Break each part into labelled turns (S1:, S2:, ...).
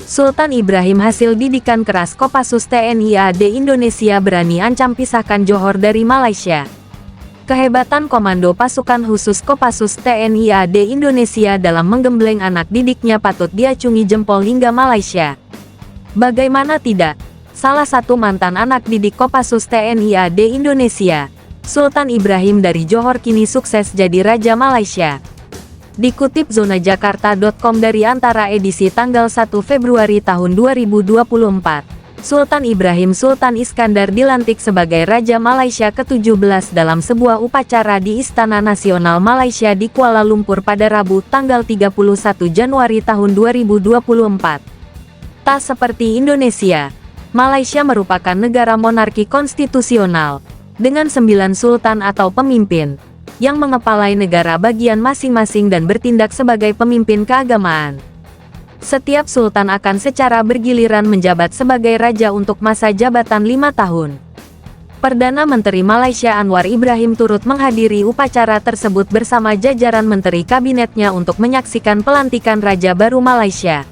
S1: Sultan Ibrahim hasil didikan keras Kopassus TNI AD Indonesia berani ancam pisahkan Johor dari Malaysia. Kehebatan Komando Pasukan Khusus Kopassus TNI AD Indonesia dalam menggembleng anak didiknya patut diacungi jempol hingga Malaysia. Bagaimana tidak? Salah satu mantan anak didik Kopassus TNI AD Indonesia, Sultan Ibrahim dari Johor kini sukses jadi Raja Malaysia. Dikutip zonajakarta.com dari Antara edisi tanggal 1 Februari tahun 2024, Sultan Ibrahim Sultan Iskandar dilantik sebagai Raja Malaysia ke-17 dalam sebuah upacara di Istana Nasional Malaysia di Kuala Lumpur pada Rabu tanggal 31 Januari tahun 2024. Tak seperti Indonesia, Malaysia merupakan negara monarki konstitusional, dengan 9 sultan atau pemimpin yang mengepalai negara bagian masing-masing dan bertindak sebagai pemimpin keagamaan. Setiap sultan akan secara bergiliran menjabat sebagai raja untuk masa jabatan 5 tahun. Perdana Menteri Malaysia Anwar Ibrahim turut menghadiri upacara tersebut bersama jajaran menteri kabinetnya untuk menyaksikan pelantikan Raja baru Malaysia.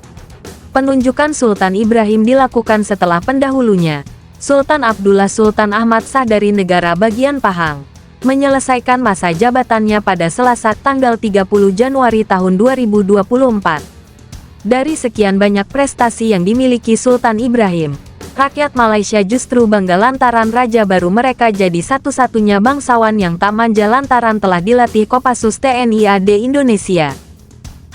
S1: Penunjukan Sultan Ibrahim dilakukan setelah pendahulunya, Sultan Abdullah Sultan Ahmad Shah dari negara bagian Pahang, menyelesaikan masa jabatannya pada Selasa tanggal 30 Januari tahun 2024. Dari sekian banyak prestasi yang dimiliki Sultan Ibrahim, rakyat Malaysia justru bangga lantaran raja baru mereka jadi satu-satunya bangsawan yang tak manja lantaran telah dilatih Kopassus TNI AD Indonesia.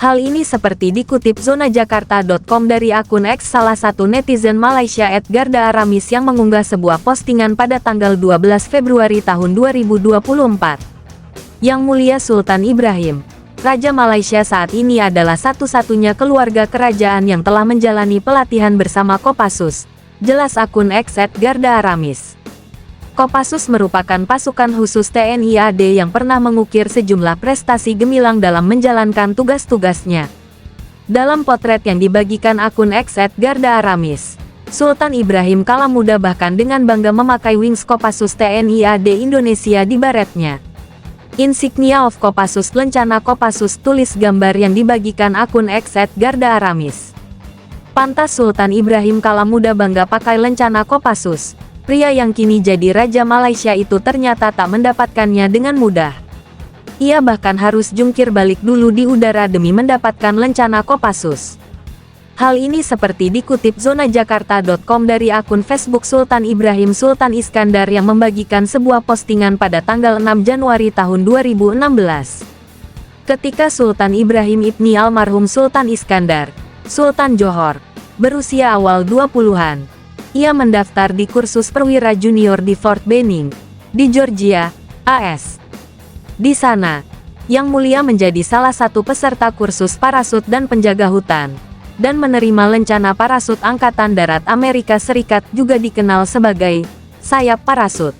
S1: Hal ini seperti dikutip zonajakarta.com dari akun X salah satu netizen Malaysia @gardaaramis yang mengunggah sebuah postingan pada tanggal 12 Februari tahun 2024. Yang Mulia Sultan Ibrahim, Raja Malaysia saat ini adalah satu-satunya keluarga kerajaan yang telah menjalani pelatihan bersama Kopassus, jelas akun X @gardaaramis. Kopassus merupakan pasukan khusus TNI AD yang pernah mengukir sejumlah prestasi gemilang dalam menjalankan tugas-tugasnya. Dalam potret yang dibagikan akun X @gardaaramis, Sultan Ibrahim kala muda bahkan dengan bangga memakai wings Kopassus TNI AD Indonesia di baretnya. Insignia of Kopassus Lencana Kopassus tulis gambar yang dibagikan akun X @gardaaramis. Pantas Sultan Ibrahim kala muda bangga pakai lencana Kopassus. Pria yang kini jadi Raja Malaysia itu ternyata tak mendapatkannya dengan mudah. Ia bahkan harus jungkir balik dulu di udara demi mendapatkan lencana Kopassus. Hal ini seperti dikutip zonajakarta.com dari akun Facebook Sultan Ibrahim Sultan Iskandar yang membagikan sebuah postingan pada tanggal 6 Januari tahun 2016. Ketika Sultan Ibrahim ibni almarhum Sultan Iskandar, Sultan Johor, berusia awal 20-an. Ia mendaftar di kursus perwira junior di Fort Benning, di Georgia, AS. Di sana, Yang Mulia menjadi salah satu peserta kursus parasut dan penjaga hutan, dan menerima lencana parasut Angkatan Darat Amerika Serikat juga dikenal sebagai sayap parasut.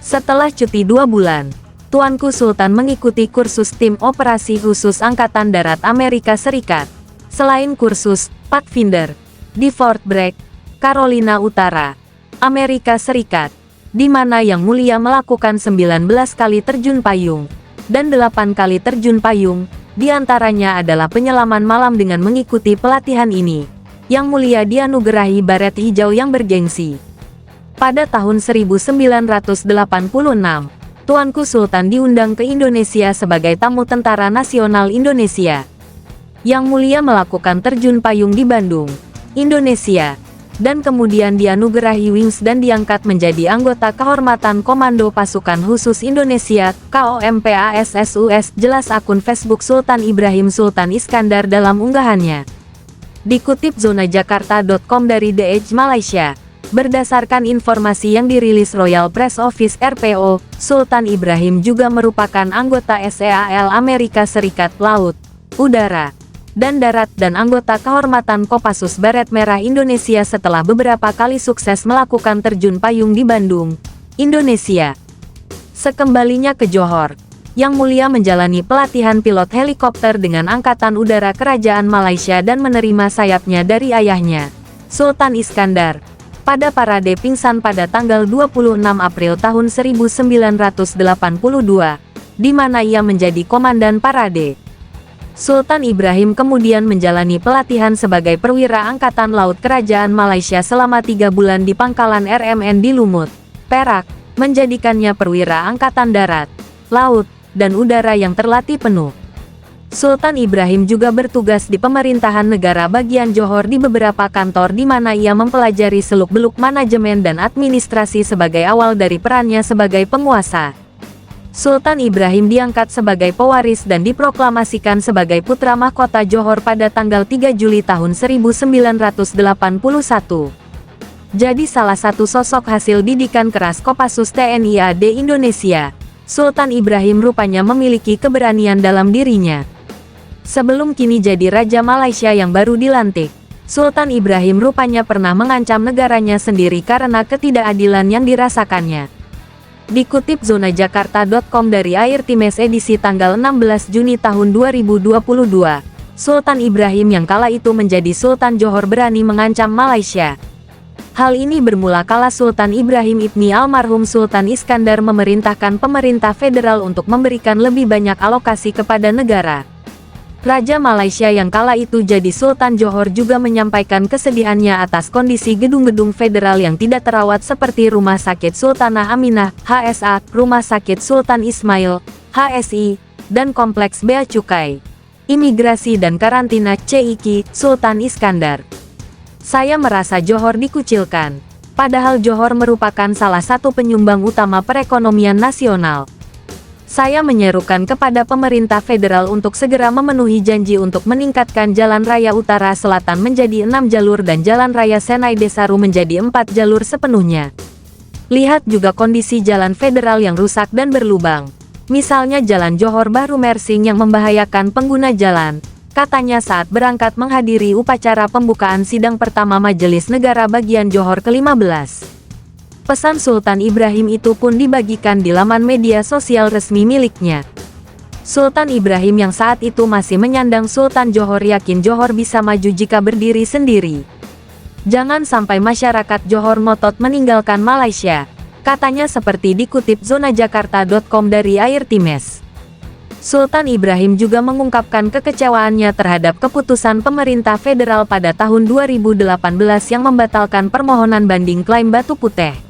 S1: Setelah cuti 2 bulan, Tuanku Sultan mengikuti kursus tim operasi khusus Angkatan Darat Amerika Serikat, selain kursus Pathfinder, di Fort Bragg, Carolina Utara, Amerika Serikat, di mana Yang Mulia melakukan 19 kali terjun payung, dan 8 kali terjun payung, di antaranya adalah penyelaman malam. Dengan mengikuti pelatihan ini, Yang Mulia dianugerahi baret hijau yang bergengsi. Pada tahun 1986, Tuanku Sultan diundang ke Indonesia sebagai tamu Tentara Nasional Indonesia. Yang Mulia melakukan terjun payung di Bandung, Indonesia, dan kemudian dianugerahi wings dan diangkat menjadi anggota kehormatan Komando Pasukan Khusus Indonesia, KOMPASSUS, jelas akun Facebook Sultan Ibrahim Sultan Iskandar dalam unggahannya. Dikutip zonajakarta.com dari The Edge Malaysia, berdasarkan informasi yang dirilis Royal Press Office RPO, Sultan Ibrahim juga merupakan anggota SEAL Amerika Serikat Laut, Udara, dan Darat dan anggota kehormatan Kopassus Baret Merah Indonesia setelah beberapa kali sukses melakukan terjun payung di Bandung, Indonesia. Sekembalinya ke Johor, Yang Mulia menjalani pelatihan pilot helikopter dengan Angkatan Udara Kerajaan Malaysia dan menerima sayapnya dari ayahnya, Sultan Iskandar, pada parade pingsan pada tanggal 26 April tahun 1982, di mana ia menjadi komandan parade. Sultan Ibrahim kemudian menjalani pelatihan sebagai perwira Angkatan Laut Kerajaan Malaysia selama 3 bulan di pangkalan RMN di Lumut, Perak, menjadikannya perwira Angkatan Darat, Laut, dan Udara yang terlatih penuh. Sultan Ibrahim juga bertugas di pemerintahan negara bagian Johor di beberapa kantor di mana ia mempelajari seluk-beluk manajemen dan administrasi sebagai awal dari perannya sebagai penguasa. Sultan Ibrahim diangkat sebagai pewaris dan diproklamasikan sebagai putra mahkota Johor pada tanggal 3 Juli tahun 1981. Jadi salah satu sosok hasil didikan keras Kopassus TNI AD Indonesia, Sultan Ibrahim rupanya memiliki keberanian dalam dirinya. Sebelum kini jadi Raja Malaysia yang baru dilantik, Sultan Ibrahim rupanya pernah mengancam negaranya sendiri karena ketidakadilan yang dirasakannya. Dikutip zonajakarta.com dari Air Times edisi tanggal 16 Juni tahun 2022, Sultan Ibrahim yang kala itu menjadi Sultan Johor berani mengancam Malaysia. Hal ini bermula kala Sultan Ibrahim Ibni almarhum Sultan Iskandar memerintahkan pemerintah federal untuk memberikan lebih banyak alokasi kepada negara. Raja Malaysia yang kala itu jadi Sultan Johor juga menyampaikan kesedihannya atas kondisi gedung-gedung federal yang tidak terawat seperti Rumah Sakit Sultanah Aminah, HSA, Rumah Sakit Sultan Ismail, HSI, dan Kompleks Bea Cukai, Imigrasi dan Karantina CIK, Sultan Iskandar. Saya merasa Johor dikucilkan, padahal Johor merupakan salah satu penyumbang utama perekonomian nasional. Saya menyerukan kepada pemerintah federal untuk segera memenuhi janji untuk meningkatkan Jalan Raya Utara Selatan menjadi 6 jalur dan Jalan Raya Senai Desaru menjadi 4 jalur sepenuhnya. Lihat juga kondisi jalan federal yang rusak dan berlubang. Misalnya Jalan Johor Bahru Mersing yang membahayakan pengguna jalan, katanya saat berangkat menghadiri upacara pembukaan sidang pertama Majelis Negara Bagian Johor ke-15. Pesan Sultan Ibrahim itu pun dibagikan di laman media sosial resmi miliknya. Sultan Ibrahim yang saat itu masih menyandang Sultan Johor yakin Johor bisa maju jika berdiri sendiri. Jangan sampai masyarakat Johor ngotot meninggalkan Malaysia, katanya seperti dikutip zonajakarta.com dari Air Times. Sultan Ibrahim juga mengungkapkan kekecewaannya terhadap keputusan pemerintah federal pada tahun 2018 yang membatalkan permohonan banding klaim Batu Putih.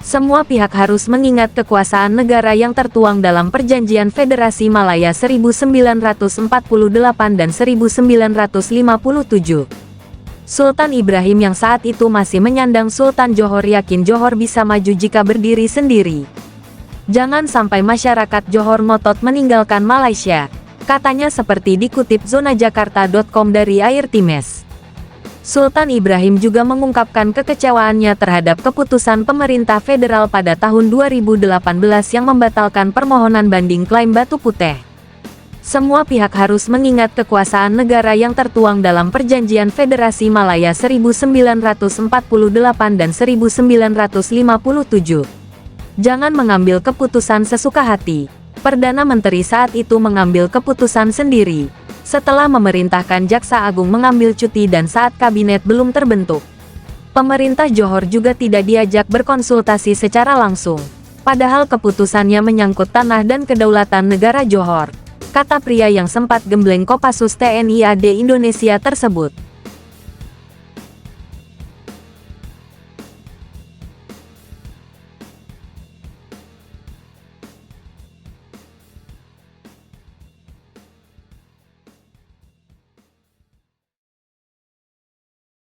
S1: Semua pihak harus mengingat kekuasaan negara yang tertuang dalam Perjanjian Federasi Malaya 1948 dan 1957. Sultan Ibrahim yang saat itu masih menyandang Sultan Johor yakin Johor bisa maju jika berdiri sendiri. Jangan sampai masyarakat Johor ngotot meninggalkan Malaysia, katanya seperti dikutip zonajakarta.com dari Air Times. Sultan Ibrahim juga mengungkapkan kekecewaannya terhadap keputusan pemerintah federal pada tahun 2018 yang membatalkan permohonan banding klaim Batu Putih. Semua pihak harus mengingat kekuasaan negara yang tertuang dalam Perjanjian Federasi Malaya 1948 dan 1957. Jangan mengambil keputusan sesuka hati. Perdana Menteri saat itu mengambil keputusan sendiri, setelah memerintahkan Jaksa Agung mengambil cuti dan saat kabinet belum terbentuk. Pemerintah Johor juga tidak diajak berkonsultasi secara langsung, padahal keputusannya menyangkut tanah dan kedaulatan negara Johor, kata pria yang sempat gembleng Kopassus TNI AD Indonesia tersebut.